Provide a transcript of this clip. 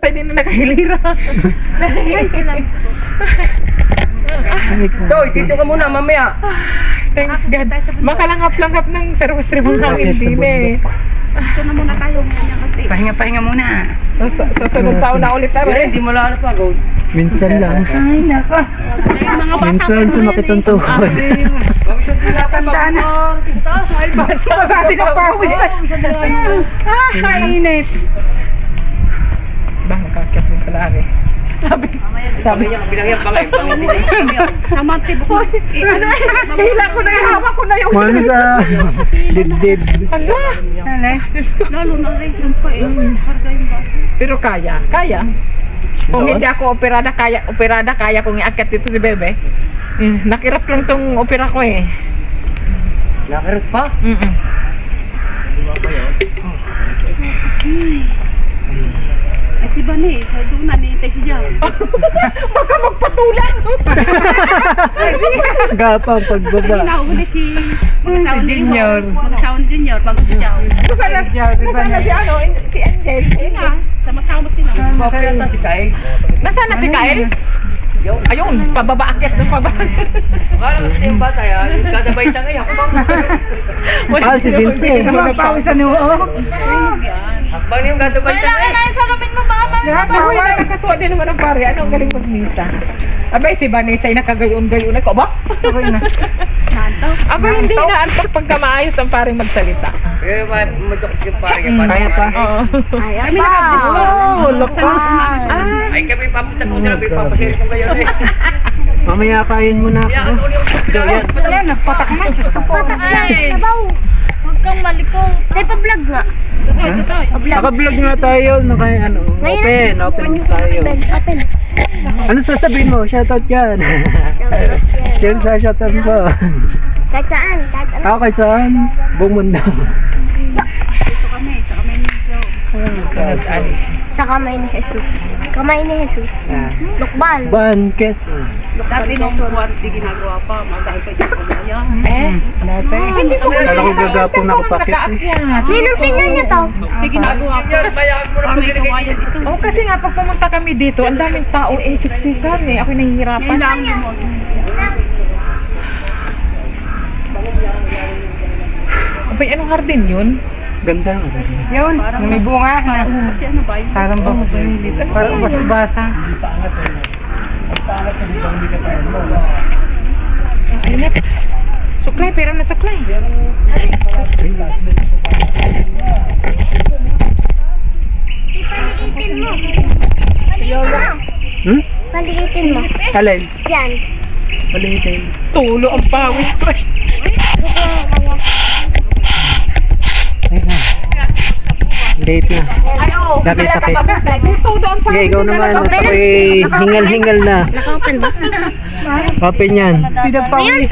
Tayo din na nakahilira. Toy, dito ka muna mamaya. Thanks God. Makalangap-langap ng sarwas-rimang hangin din eh. Ito na muna tayo. Pahinga muna. Sa sunod taon na ulit Pero tayo. hindi mo lang pagod. Minsan lang. Ay, nako. Mga bata Minsan sumakit ang tuhod. Tandaan na. Ay, basta magati ng pawis. Init. Ba, nakakit din pala rin. Sabi niya, binagyan pa ngayon. Sama tibo. Hila ko na yung hawak ko na yung... Mano sa dibdib. Ano? Lalo na rin yung pa eh. Harga yung bata. Pero kaya. Kung hindi ako operada, kaya kong iakyat dito si Bebe. Nakirap lang tong opera ko eh. Nakarot pa? Ay si Bani, doon na nihintay siya. Baka magpatulang. Gapang Hindi pagbaba. nahuli si Junior. Mag-sound Junior, bago siya. Nasaan na si ano? Si Angel. Sama-sama sila. Baka yata si Kai. Nasaan na si Kyle? Ayun, pababa akyat ng pababa. Akala ko kasi yung bata yan. Kadabay na ngayon. Ah, si Vince eh. Napawisan niyo. Hakbang na yung kadabay na ngayon. sa lupit mo baka Uy, nakakatuwa din naman ang pare. Ano ang galing magmisa? Abay, si Vanessa ay nakagayon-gayon. Ko ba? Nanto. Aba, hindi na antok pagka maayos ang paring magsalita. Pero madok yung pare yung Kaya pa. Oo. Ay, Kami nakabdito. Oh, lakas. Ay kami papunta ko nila. Papasiri ko kayo eh. Mamaya kain muna ako. Kaya ako yung pagkakas. Yan, nagpatak na. Diyos ko po. Ay, huwag kang maliko. Tayo pa-vlog nga. Naka-vlog nga tayo. Open tayo. Open. Ano sasabihin mo? Shoutout yan. Yan sa shoutout mo. Kahit saan, kahit ano. Ako kahit saan? Buong mundo. Dito kami, sa kamay ni Joe. Sa kamay ni Jesus. Kamay ni Jesus. Lukbal. Ban, Quezon. Dati nung buwan, di ginagawa pa. Magdahil pa dyan pagaya. Hindi ko Kala ko gagapong nakapakit eh. Ninong tingnan niyo to. Di ginagawa pa. Bayaan mo na Parang may pagkakit. kumayan dito. Oh, kasi nga pag pumunta kami dito, ang daming tao siksikan eh. Ako nahihirapan. Yan lang mo. Abay, anong hardin yun? Ganda nga. Yun, may bunga. Kasi ano ba yun? Parang basta parang basta. Init. Suklay, pero na suklay. Paliitin mo. Paliitin mo. Hmm? Paliitin mo. Alin? Yan. Palitin. Tulo ang pawis ko eh. Late na. Ayo, Sakit. Todo ang Sige, ikaw naman. Ako'y hingal-hingal na. Naka-open ba? Open yan. pinagpawis.